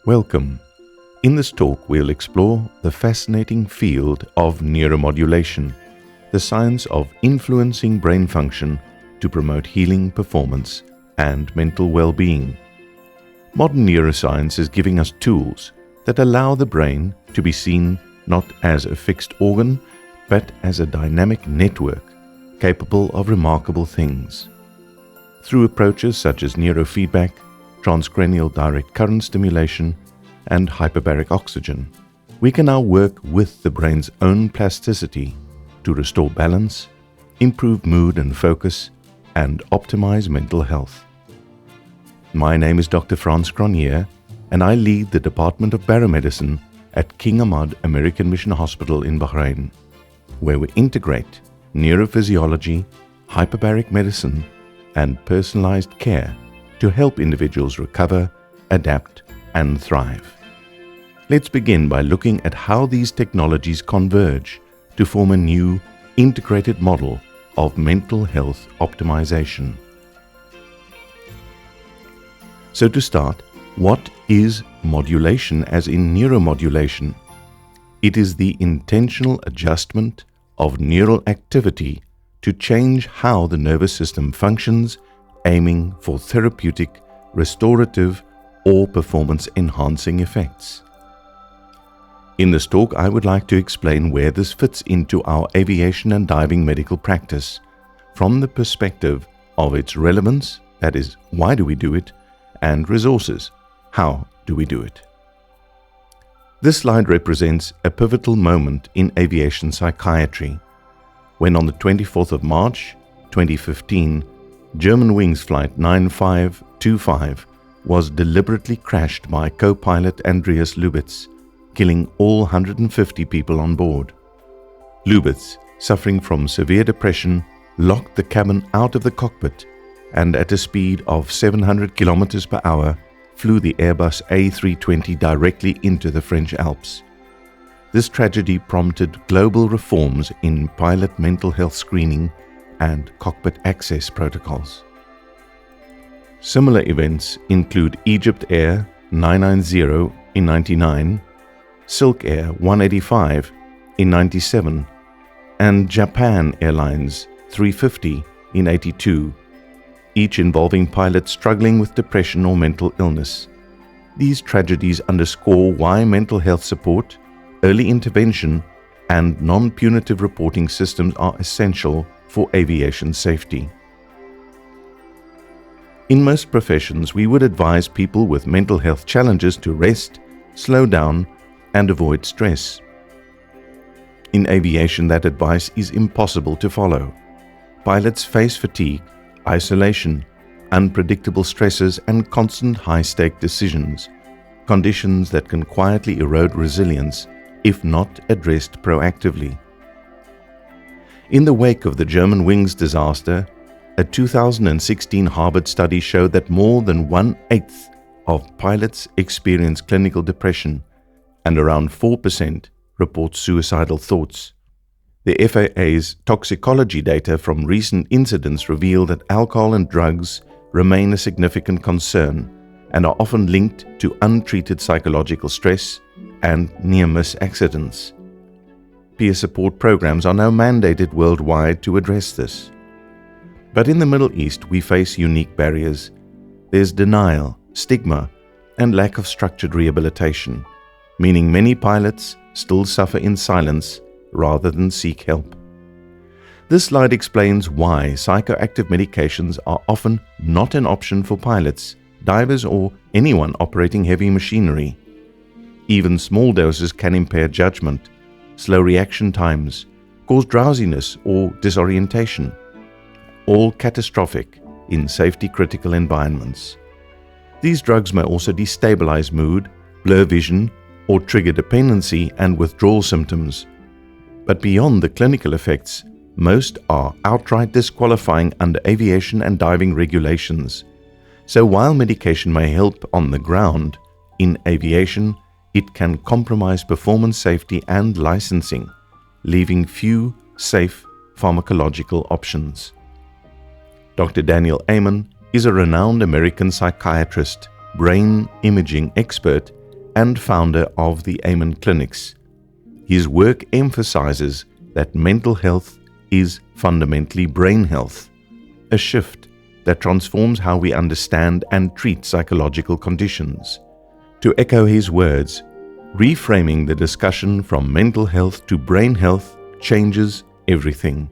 Welcome. In this talk, we'll explore the fascinating field of neuromodulation, the science of influencing brain function to promote healing, performance, and mental well-being. Modern neuroscience is giving us tools that allow the brain to be seen not as a fixed organ, but as a dynamic network capable of remarkable things. Through approaches such as neurofeedback, transcranial direct current stimulation, and hyperbaric oxygen, we can now work with the brain's own plasticity to restore balance, improve mood and focus, and optimize mental health. My name is Dr. Frans J, and I lead the Department of Baromedicine at King Ahmad American Mission Hospital in Bahrain, where we integrate neurophysiology, hyperbaric medicine, and personalized care to help individuals recover, adapt, and thrive. Let's begin by looking at how these technologies converge to form a new, integrated model of mental health optimization. So to start, what is modulation as in neuromodulation? It is the intentional adjustment of neural activity to change how the nervous system functions, aiming for therapeutic, restorative, or performance-enhancing effects. In this talk, I would like to explain where this fits into our aviation and diving medical practice from the perspective of its relevance, that is, why do we do it, and resources, how do we do it. This slide represents a pivotal moment in aviation psychiatry, when on the 24th of March 2015, Germanwings Flight 9525 was deliberately crashed by co-pilot Andreas Lubitz, killing all 150 people on board. Lubitz, suffering from severe depression, locked the cabin out of the cockpit and at a speed of 700 km per hour flew the Airbus A320 directly into the French Alps. This tragedy prompted global reforms in pilot mental health screening and cockpit access protocols. Similar events include Egypt Air 990 in 99, Silk Air 185 in 97, and Japan Airlines 350 in 82, each involving pilots struggling with depression or mental illness. These tragedies underscore why mental health support, early intervention, and non-punitive reporting systems are essential for aviation safety. In most professions, we would advise people with mental health challenges to rest, slow down, and avoid stress. In aviation, that advice is impossible to follow. Pilots face fatigue, isolation, unpredictable stresses, and constant high-stake decisions, conditions that can quietly erode resilience if not addressed proactively. In the wake of the Germanwings disaster, a 2016 Harvard study showed that more than 1/8 of pilots experience clinical depression, and around 4% report suicidal thoughts. The FAA's toxicology data from recent incidents reveal that alcohol and drugs remain a significant concern and are often linked to untreated psychological stress and near-miss accidents. Peer support programs are now mandated worldwide to address this. But in the Middle East, we face unique barriers. There's denial, stigma, and lack of structured rehabilitation, meaning many pilots still suffer in silence rather than seek help. This slide explains why psychoactive medications are often not an option for pilots, divers, or anyone operating heavy machinery. Even small doses can impair judgment, slow reaction times, cause drowsiness or disorientation, all catastrophic in safety-critical environments. These drugs may also destabilize mood, blur vision, or trigger dependency and withdrawal symptoms. But beyond the clinical effects, most are outright disqualifying under aviation and diving regulations. So while medication may help on the ground, in aviation, it can compromise performance safety and licensing, leaving few safe pharmacological options. Dr. Daniel Amen is a renowned American psychiatrist, brain imaging expert, and founder of the Amen Clinics. His work emphasizes that mental health is fundamentally brain health, a shift that transforms how we understand and treat psychological conditions. To echo his words, reframing the discussion from mental health to brain health changes everything.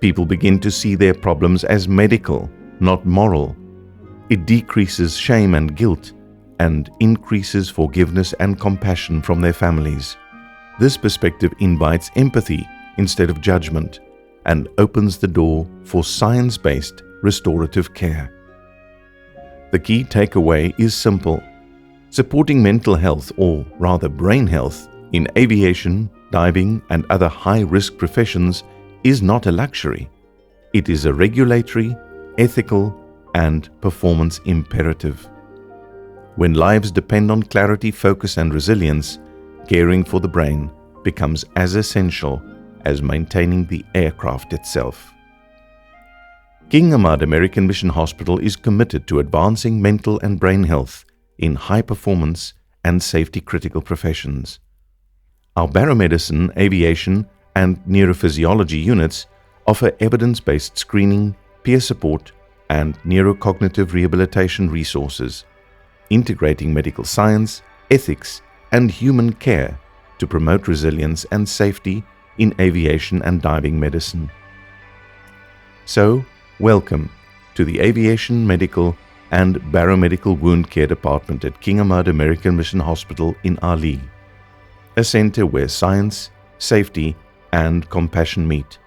People begin to see their problems as medical, not moral. It decreases shame and guilt and increases forgiveness and compassion from their families. This perspective invites empathy instead of judgment and opens the door for science-based restorative care. The key takeaway is simple. Supporting mental health, or rather brain health, in aviation, diving, and other high-risk professions is not a luxury. It is a regulatory, ethical, and performance imperative. When lives depend on clarity, focus, and resilience, caring for the brain becomes as essential as maintaining the aircraft itself. King Ahmad American Mission Hospital is committed to advancing mental and brain health in high-performance and safety-critical professions. Our baromedicine, aviation, and neurophysiology units offer evidence-based screening, peer support, and neurocognitive rehabilitation resources, integrating medical science, ethics, and human care to promote resilience and safety in aviation and diving medicine. So, welcome to the Aviation Medical and Baromedical Wound Care Department at King Ahmad American Mission Hospital in Ali, a center where science, safety, and compassion meet.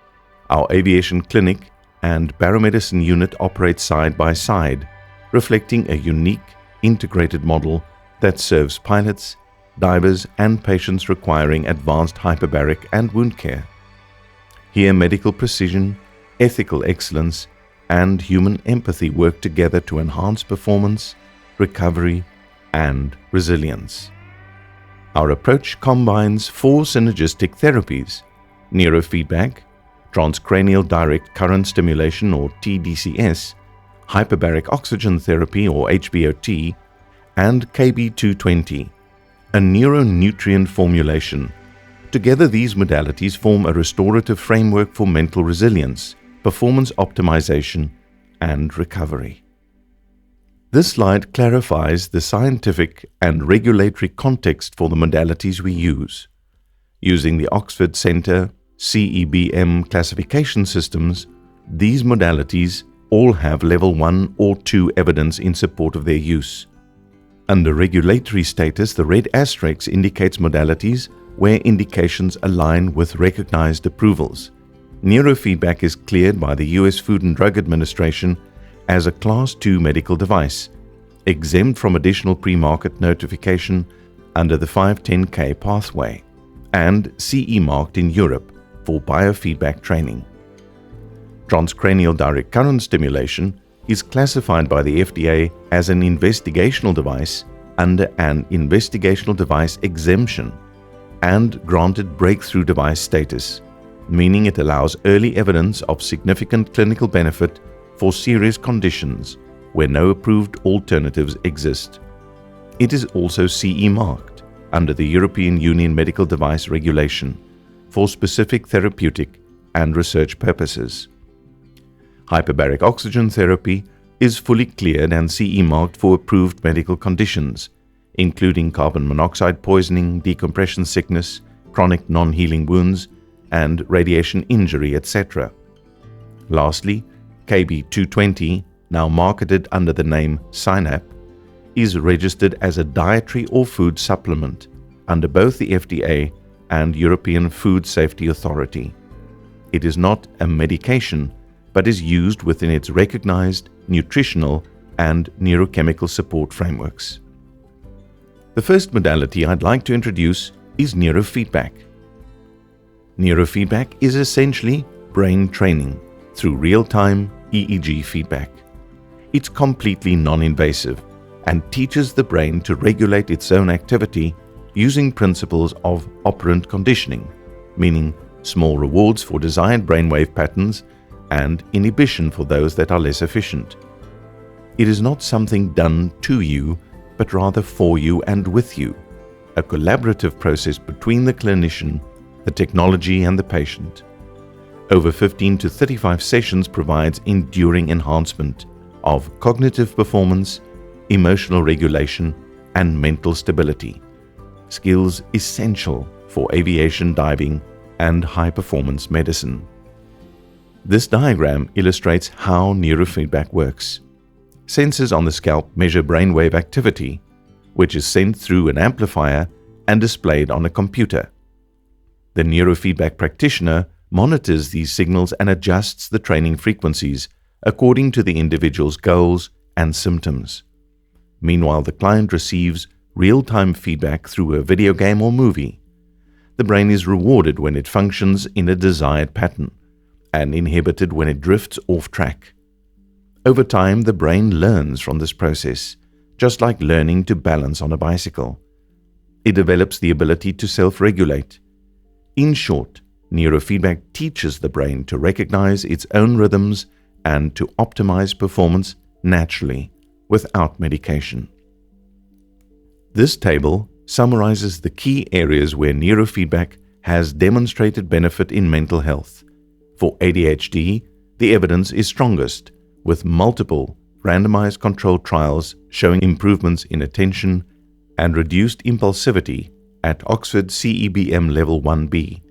Our aviation clinic and baromedicine unit operate side by side, reflecting a unique, integrated model that serves pilots, divers, and patients requiring advanced hyperbaric and wound care. Here, medical precision, ethical excellence, and human empathy work together to enhance performance, recovery, and resilience. Our approach combines 4 synergistic therapies: neurofeedback, transcranial direct current stimulation or tDCS, hyperbaric oxygen therapy or HBOT, and KB220, a neuronutrient formulation. Together, these modalities form a restorative framework for mental resilience, performance optimization, and recovery. This slide clarifies the scientific and regulatory context for the modalities we use. Using the Oxford Centre CEBM classification systems, these modalities all have level 1 or 2 evidence in support of their use. Under regulatory status, the red asterisk indicates modalities where indications align with recognized approvals. Neurofeedback is cleared by the US Food and Drug Administration as a Class II medical device, exempt from additional pre-market notification under the 510(k) pathway, and CE marked in Europe for biofeedback training. Transcranial direct current stimulation is classified by the FDA as an investigational device under an investigational device exemption and granted breakthrough device status, meaning it allows early evidence of significant clinical benefit for serious conditions where no approved alternatives exist. It is also CE marked under the European Union Medical Device Regulation for specific therapeutic and research purposes. Hyperbaric oxygen therapy is fully cleared and CE marked for approved medical conditions, including carbon monoxide poisoning, decompression sickness, chronic non-healing wounds, and radiation injury, etc. Lastly, KB220, now marketed under the name Synap, is registered as a dietary or food supplement under both the FDA and European Food Safety Authority. It is not a medication, but is used within its recognized nutritional and neurochemical support frameworks. The first modality I'd like to introduce is neurofeedback. Neurofeedback is essentially brain training through real-time EEG feedback. It's completely non-invasive and teaches the brain to regulate its own activity using principles of operant conditioning, meaning small rewards for desired brainwave patterns and inhibition for those that are less efficient. It is not something done to you, but rather for you and with you, a collaborative process between the clinician, the technology, and the patient. Over 15 to 35 sessions provides enduring enhancement of cognitive performance, emotional regulation, and mental stability, skills essential for aviation, diving, and high-performance medicine. This diagram illustrates how neurofeedback works. Sensors on the scalp measure brainwave activity, which is sent through an amplifier and displayed on a computer. The neurofeedback practitioner monitors these signals and adjusts the training frequencies according to the individual's goals and symptoms. Meanwhile, the client receives real-time feedback through a video game or movie. The brain is rewarded when it functions in a desired pattern and inhibited when it drifts off track. Over time, the brain learns from this process, just like learning to balance on a bicycle. It develops the ability to self-regulate. In short, neurofeedback teaches the brain to recognize its own rhythms and to optimize performance naturally, without medication. This table summarizes the key areas where neurofeedback has demonstrated benefit in mental health. For ADHD, the evidence is strongest, with multiple randomized controlled trials showing improvements in attention and reduced impulsivity at Oxford CEBM Level 1B.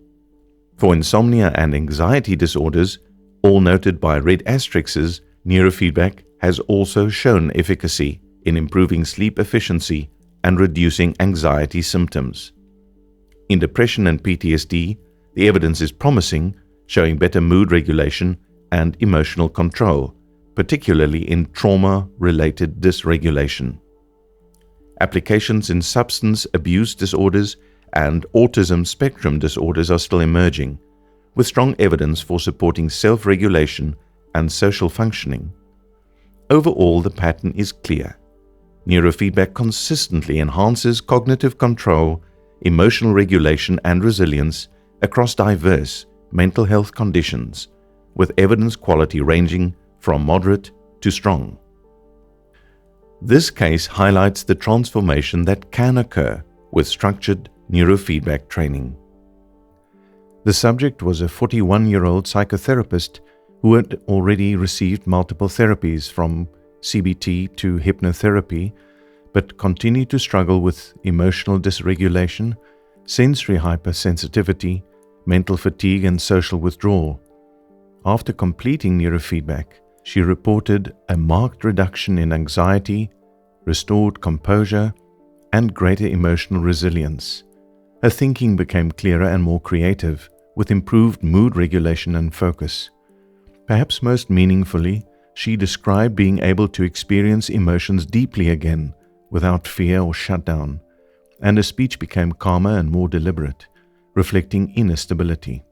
For insomnia and anxiety disorders, all noted by red asterisks, neurofeedback has also shown efficacy in improving sleep efficiency and reducing anxiety symptoms. In depression and PTSD, the evidence is promising, showing better mood regulation and emotional control, particularly in trauma-related dysregulation. Applications in substance abuse disorders and autism spectrum disorders are still emerging, with strong evidence for supporting self-regulation and social functioning. Overall, the pattern is clear. Neurofeedback consistently enhances cognitive control, emotional regulation, and resilience across diverse mental health conditions, with evidence quality ranging from moderate to strong. This case highlights the transformation that can occur with structured neurofeedback training. The subject was a 41-year-old psychotherapist who had already received multiple therapies from CBT to hypnotherapy, but continued to struggle with emotional dysregulation, sensory hypersensitivity, mental fatigue, and social withdrawal. After completing neurofeedback, she reported a marked reduction in anxiety, restored composure, and greater emotional resilience. Her thinking became clearer and more creative, with improved mood regulation and focus. Perhaps most meaningfully, she described being able to experience emotions deeply again, without fear or shutdown, and her speech became calmer and more deliberate, reflecting inner stability.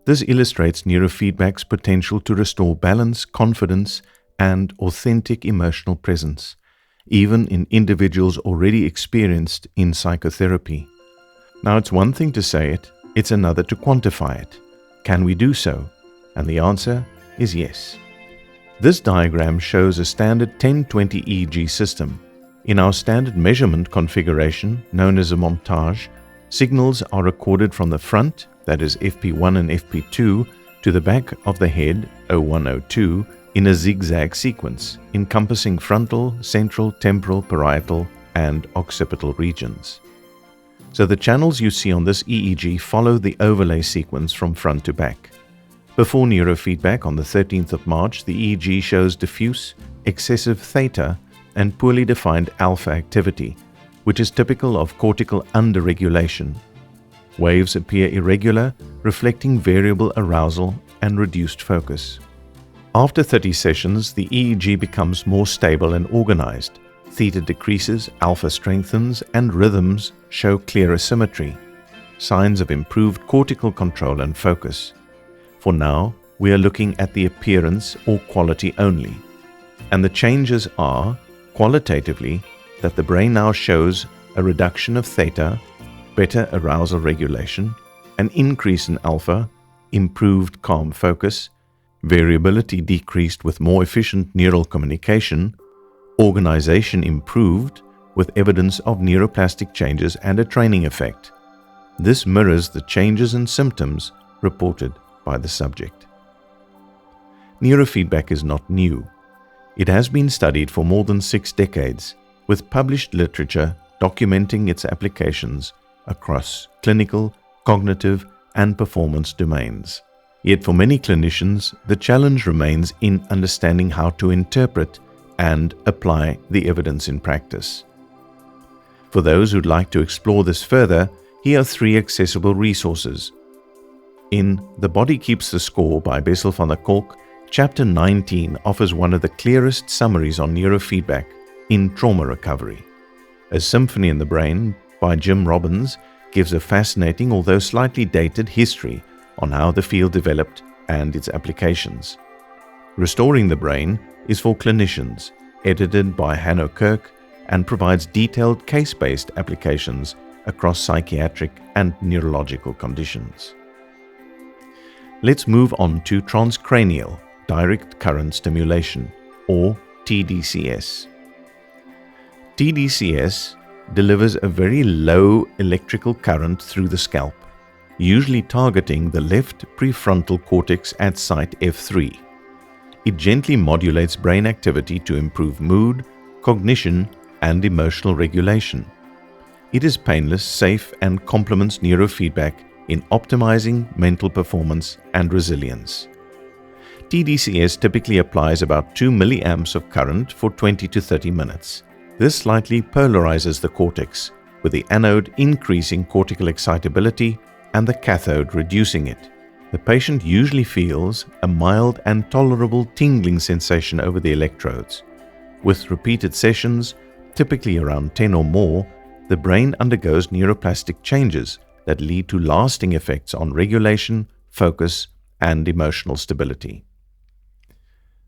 This illustrates neurofeedback's potential to restore balance, confidence, and authentic emotional presence, even in individuals already experienced in psychotherapy. Now, it's one thing to say it, it's another to quantify it. Can we do so? And the answer is yes. This diagram shows a standard 1020 EEG system. In our standard measurement configuration, known as a montage, signals are recorded from the front, that is FP1 and FP2, to the back of the head, O1-O2, in a zigzag sequence, encompassing frontal, central, temporal, parietal, and occipital regions. So the channels you see on this EEG follow the overlay sequence from front to back. Before neurofeedback on the 13th of March, the EEG shows diffuse, excessive theta, and poorly defined alpha activity, which is typical of cortical underregulation. Waves appear irregular, reflecting variable arousal and reduced focus. After 30 sessions, the EEG becomes more stable and organized. Theta decreases, alpha strengthens, and rhythms show clearer symmetry, signs of improved cortical control and focus. For now, we are looking at the appearance or quality only, and the changes are, qualitatively, that the brain now shows a reduction of theta, better arousal regulation, an increase in alpha, improved calm focus, variability decreased with more efficient neural communication, organization improved with evidence of neuroplastic changes and a training effect. This mirrors the changes in symptoms reported by the subject. Neurofeedback is not new. It has been studied for more than 6 decades, with published literature documenting its applications across clinical, cognitive, and performance domains. Yet for many clinicians, the challenge remains in understanding how to interpret and apply the evidence in practice. For those who'd like to explore this further, here are 3 accessible resources. In The Body Keeps the Score by Bessel van der Kolk, Chapter 19 offers one of the clearest summaries on neurofeedback in trauma recovery. A Symphony in the Brain by Jim Robbins gives a fascinating, although slightly dated, history on how the field developed and its applications. Restoring the Brain is for clinicians, edited by Hanno Kirk, and provides detailed case-based applications across psychiatric and neurological conditions. Let's move on to transcranial direct current stimulation, or tDCS. tDCS delivers a very low electrical current through the scalp, usually targeting the left prefrontal cortex at site F3. It gently modulates brain activity to improve mood, cognition, and emotional regulation. It is painless, safe, and complements neurofeedback in optimizing mental performance and resilience. tDCS typically applies about 2 milliamps of current for 20 to 30 minutes. This slightly polarizes the cortex, with the anode increasing cortical excitability and the cathode reducing it. The patient usually feels a mild and tolerable tingling sensation over the electrodes. With repeated sessions, typically around 10 or more, the brain undergoes neuroplastic changes that lead to lasting effects on regulation, focus, and emotional stability.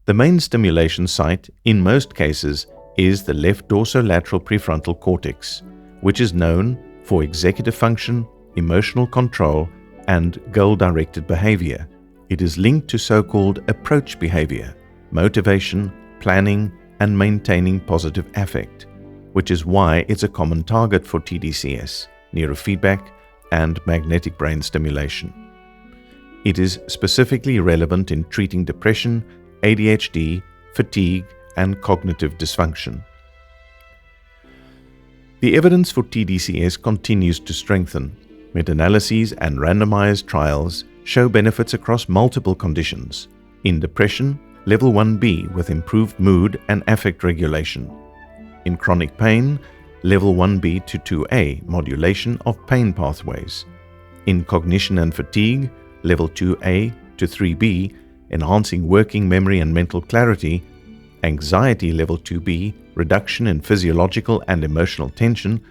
The main stimulation site, in most cases, is the left dorsolateral prefrontal cortex, which is known for executive function, emotional control, and goal-directed behavior. It is linked to so-called approach behavior, motivation, planning, and maintaining positive affect, which is why it's a common target for tDCS, neurofeedback, and magnetic brain stimulation. It is specifically relevant in treating depression, ADHD, fatigue, and cognitive dysfunction. The evidence for tDCS continues to strengthen. Meta-analyses and randomized trials show benefits across multiple conditions. In depression, level 1B with improved mood and affect regulation. In chronic pain, level 1B to 2A modulation of pain pathways. In cognition and fatigue, level 2A to 3B enhancing working memory and mental clarity. Anxiety level 2B reduction in physiological and emotional tension.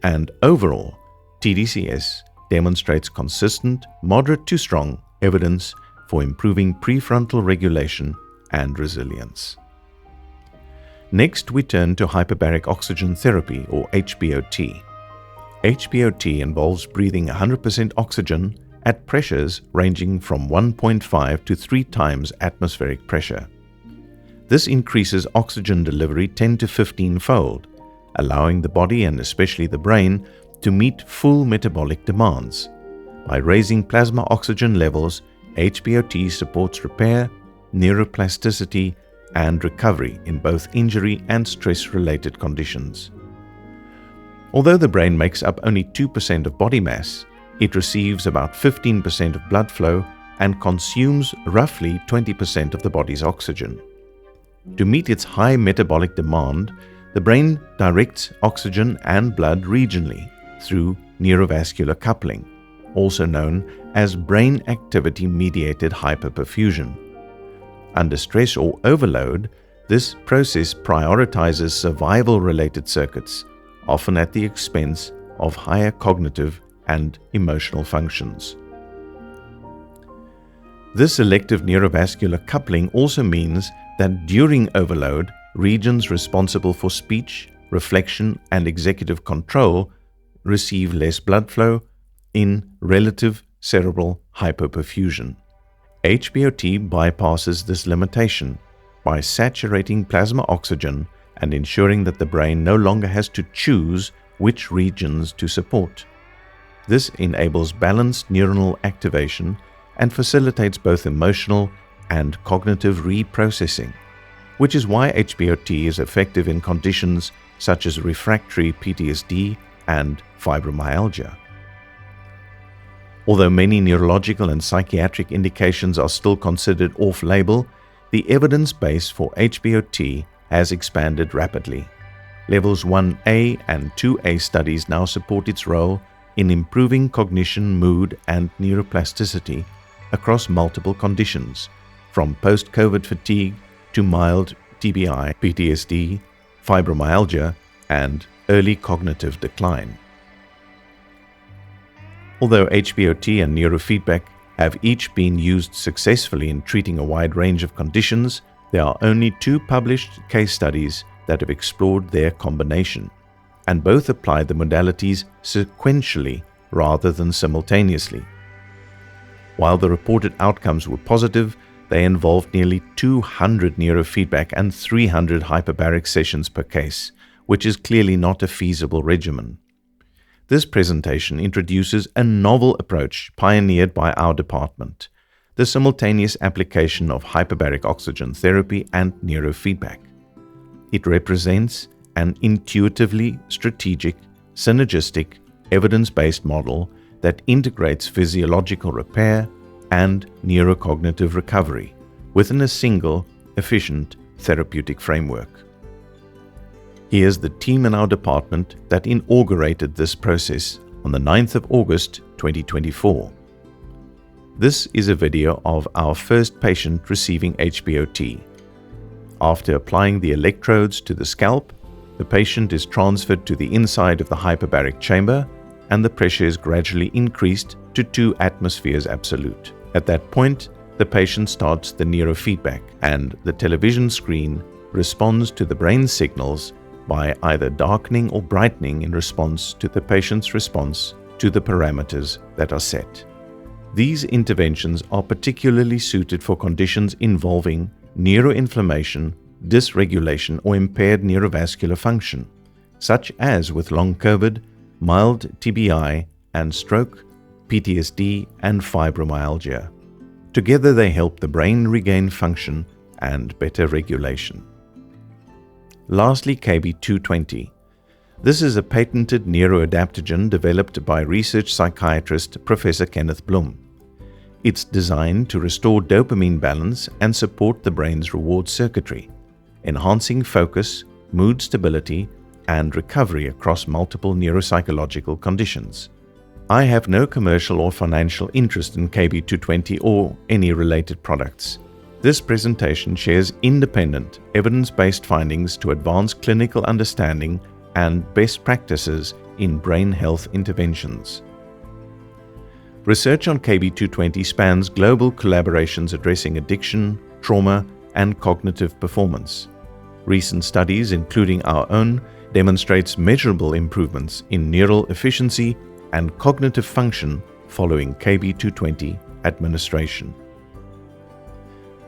And overall, tDCS demonstrates consistent, moderate to strong evidence for improving prefrontal regulation and resilience. Next, we turn to hyperbaric oxygen therapy, or HBOT. HBOT involves breathing 100% oxygen at pressures ranging from 1.5 to 3 times atmospheric pressure. This increases oxygen delivery 10 to 15-fold, allowing the body and especially the brain to meet full metabolic demands. By raising plasma oxygen levels, HBOT supports repair, neuroplasticity, and recovery in both injury and stress-related conditions. Although the brain makes up only 2% of body mass, it receives about 15% of blood flow and consumes roughly 20% of the body's oxygen. To meet its high metabolic demand, the brain directs oxygen and blood regionally through neurovascular coupling, also known as brain activity-mediated hyperperfusion. Under stress or overload, this process prioritizes survival-related circuits, often at the expense of higher cognitive and emotional functions. This selective neurovascular coupling also means that during overload, regions responsible for speech, reflection, and executive control receive less blood flow in relative cerebral hypoperfusion. HBOT bypasses this limitation by saturating plasma oxygen and ensuring that the brain no longer has to choose which regions to support. This enables balanced neuronal activation and facilitates both emotional and cognitive reprocessing, which is why HBOT is effective in conditions such as refractory PTSD and fibromyalgia. Although many neurological and psychiatric indications are still considered off-label, the evidence base for HBOT has expanded rapidly. Levels 1A and 2A studies now support its role in improving cognition, mood, and neuroplasticity across multiple conditions, from post-COVID fatigue to mild TBI, PTSD, fibromyalgia, and early cognitive decline. Although HBOT and neurofeedback have each been used successfully in treating a wide range of conditions, there are only 2 published case studies that have explored their combination, and both apply the modalities sequentially rather than simultaneously. While the reported outcomes were positive, they involved nearly 200 neurofeedback and 300 hyperbaric sessions per case, which is clearly not a feasible regimen. This presentation introduces a novel approach pioneered by our department, the simultaneous application of hyperbaric oxygen therapy and neurofeedback. It represents an intuitively strategic, synergistic, evidence-based model that integrates physiological repair and neurocognitive recovery within a single, efficient therapeutic framework. Here's the team in our department that inaugurated this process on the 9th of August 2024. This is a video of our first patient receiving HBOT. After applying the electrodes to the scalp, the patient is transferred to the inside of the hyperbaric chamber and the pressure is gradually increased to 2 atmospheres absolute. At that point, the patient starts the neurofeedback and the television screen responds to the brain signals by either darkening or brightening in response to the patient's response to the parameters that are set. These interventions are particularly suited for conditions involving neuroinflammation, dysregulation, or impaired neurovascular function, such as with long COVID, mild TBI and stroke, PTSD, and fibromyalgia. Together they help the brain regain function and better regulation. Lastly, KB220. This is a patented neuroadaptogen developed by research psychiatrist Professor Kenneth Blum. It's designed to restore dopamine balance and support the brain's reward circuitry, enhancing focus, mood stability, and recovery across multiple neuropsychological conditions. I have no commercial or financial interest in KB220 or any related products. This presentation shares independent, evidence-based findings to advance clinical understanding and best practices in brain health interventions. Research on KB220 spans global collaborations addressing addiction, trauma, and cognitive performance. Recent studies, including our own, demonstrates measurable improvements in neural efficiency and cognitive function following KB220 administration.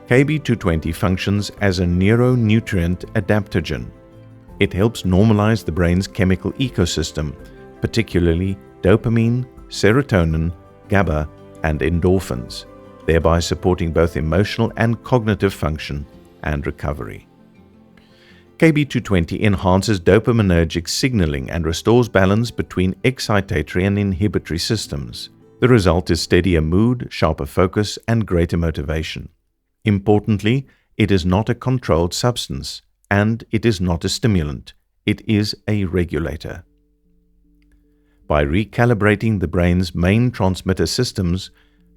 KB220 functions as a neuronutrient adaptogen. It helps normalize the brain's chemical ecosystem, particularly dopamine, serotonin, GABA, and endorphins, thereby supporting both emotional and cognitive function and recovery. KB220 enhances dopaminergic signaling and restores balance between excitatory and inhibitory systems. The result is steadier mood, sharper focus, and greater motivation. Importantly, it is not a controlled substance, and it is not a stimulant. It is a regulator. By recalibrating the brain's main transmitter systems,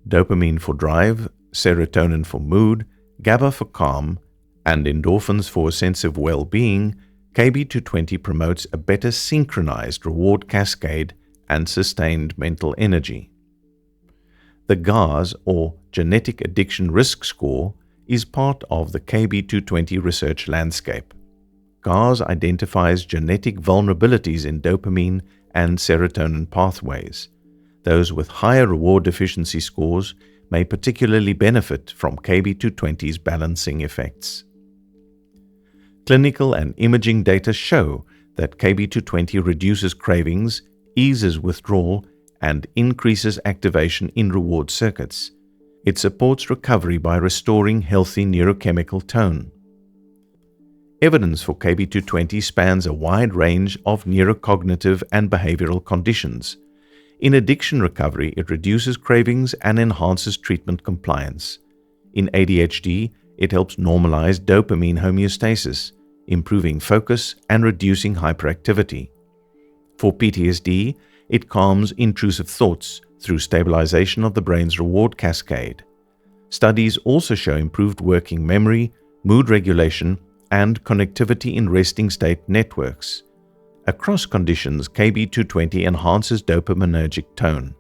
dopamine for drive, serotonin for mood, GABA for calm, and endorphins for a sense of well-being, KB220 promotes a better synchronized reward cascade and sustained mental energy. The GARS, or Genetic Addiction Risk Score, is part of the KB220 research landscape. GARS identifies genetic vulnerabilities in dopamine and serotonin pathways. Those with higher reward deficiency scores may particularly benefit from KB220's balancing effects. Clinical and imaging data show that KB220 reduces cravings, eases withdrawal, and increases activation in reward circuits. It supports recovery by restoring healthy neurochemical tone. Evidence for KB220 spans a wide range of neurocognitive and behavioral conditions. In addiction recovery, it reduces cravings and enhances treatment compliance. In ADHD, it helps normalize dopamine homeostasis, improving focus and reducing hyperactivity. For PTSD, it calms intrusive thoughts through stabilization of the brain's reward cascade. Studies also show improved working memory, mood regulation, and connectivity in resting state networks. Across conditions, KB220 enhances dopaminergic tone.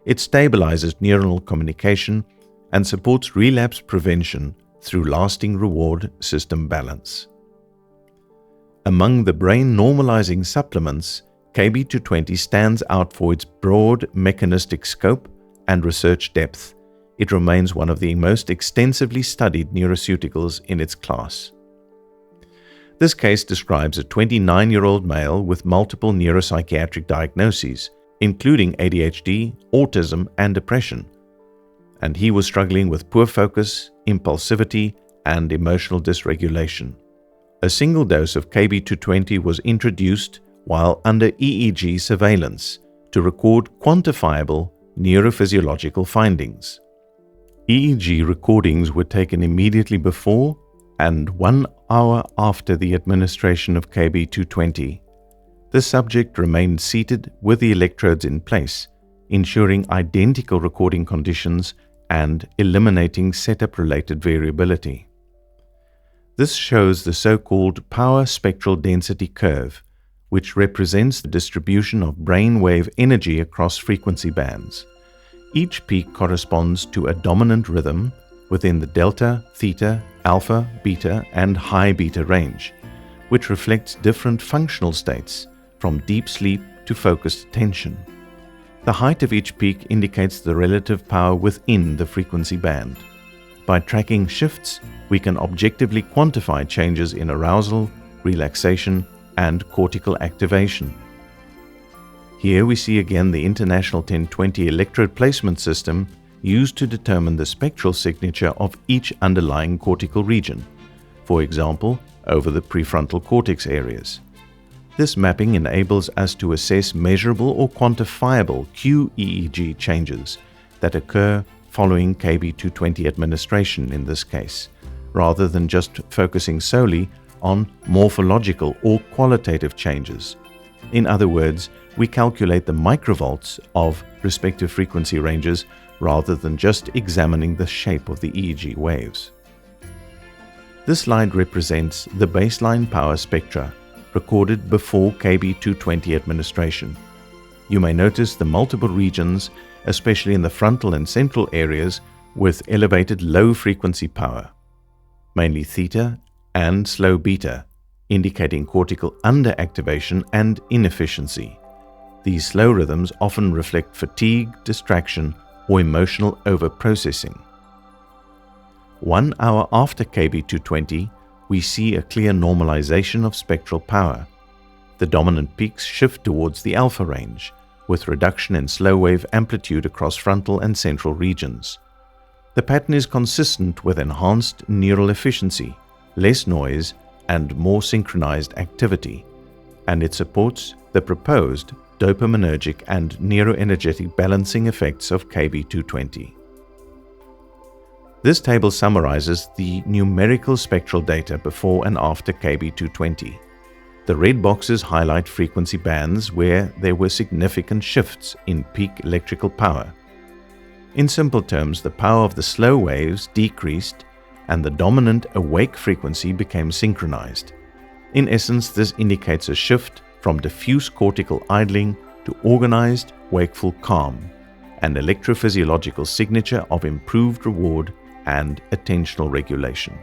It stabilizes neuronal communication and supports relapse prevention through lasting reward system balance. Among the brain-normalizing supplements, KB220 stands out for its broad mechanistic scope and research depth. It remains one of the most extensively studied nutraceuticals in its class. This case describes a 29-year-old male with multiple neuropsychiatric diagnoses, including ADHD, autism, and depression. And he was struggling with poor focus, impulsivity, and emotional dysregulation. A single dose of KB220 was introduced while under EEG surveillance to record quantifiable neurophysiological findings. EEG recordings were taken immediately before and 1 hour after the administration of KB220. The subject remained seated with the electrodes in place, ensuring identical recording conditions and eliminating setup-related variability. This shows the so-called power spectral density curve, which represents the distribution of brainwave energy across frequency bands. Each peak corresponds to a dominant rhythm within the delta, theta, alpha, beta, and high beta range, which reflects different functional states from deep sleep to focused attention. The height of each peak indicates the relative power within the frequency band. By tracking shifts, we can objectively quantify changes in arousal, relaxation, and cortical activation. Here we see again the International 1020 electrode placement system used to determine the spectral signature of each underlying cortical region, for example, over the prefrontal cortex areas. This mapping enables us to assess measurable or quantifiable QEEG changes that occur following KB220 administration in this case, rather than just focusing solely on morphological or qualitative changes. In other words, we calculate the microvolts of respective frequency ranges rather than just examining the shape of the EEG waves. This slide represents the baseline power spectra recorded before KB220 administration. You may notice the multiple regions, especially in the frontal and central areas, with elevated low-frequency power, mainly theta and slow beta, indicating cortical underactivation and inefficiency. These slow rhythms often reflect fatigue, distraction, or emotional overprocessing. 1 hour after KB220, we see a clear normalization of spectral power. The dominant peaks shift towards the alpha range, with reduction in slow wave amplitude across frontal and central regions. The pattern is consistent with enhanced neural efficiency, less noise, and more synchronized activity, and it supports the proposed dopaminergic and neuroenergetic balancing effects of KB220. This table summarizes the numerical spectral data before and after KB220. The red boxes highlight frequency bands where there were significant shifts in peak electrical power. In simple terms, the power of the slow waves decreased and the dominant awake frequency became synchronized. In essence, this indicates a shift from diffuse cortical idling to organized, wakeful calm, an electrophysiological signature of improved reward and attentional regulation.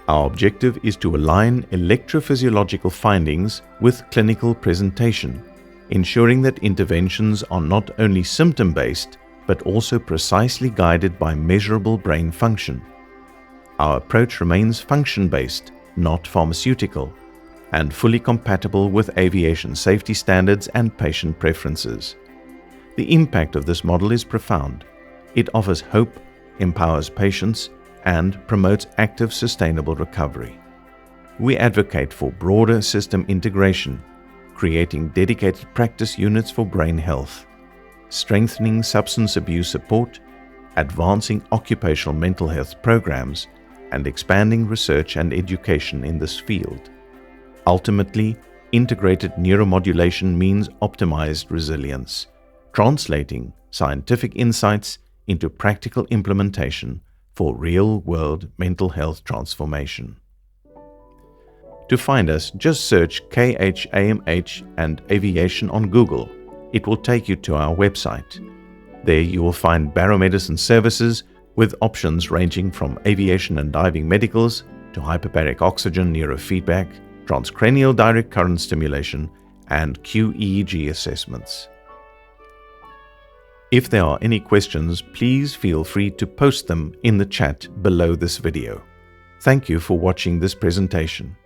Our objective is to align electrophysiological findings with clinical presentation, ensuring that interventions are not only symptom-based, but also precisely guided by measurable brain function. Our approach remains function-based, not pharmaceutical, and fully compatible with aviation safety standards and patient preferences. The impact of this model is profound. It offers hope, empowers patients, and promotes active, sustainable recovery. We advocate for broader system integration, creating dedicated practice units for brain health, strengthening substance abuse support, advancing occupational mental health programs, and expanding research and education in this field. Ultimately, integrated neuromodulation means optimized resilience, translating scientific insights into practical implementation for real-world mental health transformation. To find us, just search KHAMH and aviation on Google. It will take you to our website. There you will find baromedicine services with options ranging from aviation and diving medicals to hyperbaric oxygen neurofeedback, transcranial direct current stimulation, and QEEG assessments. If there are any questions, please feel free to post them in the chat below this video. Thank you for watching this presentation.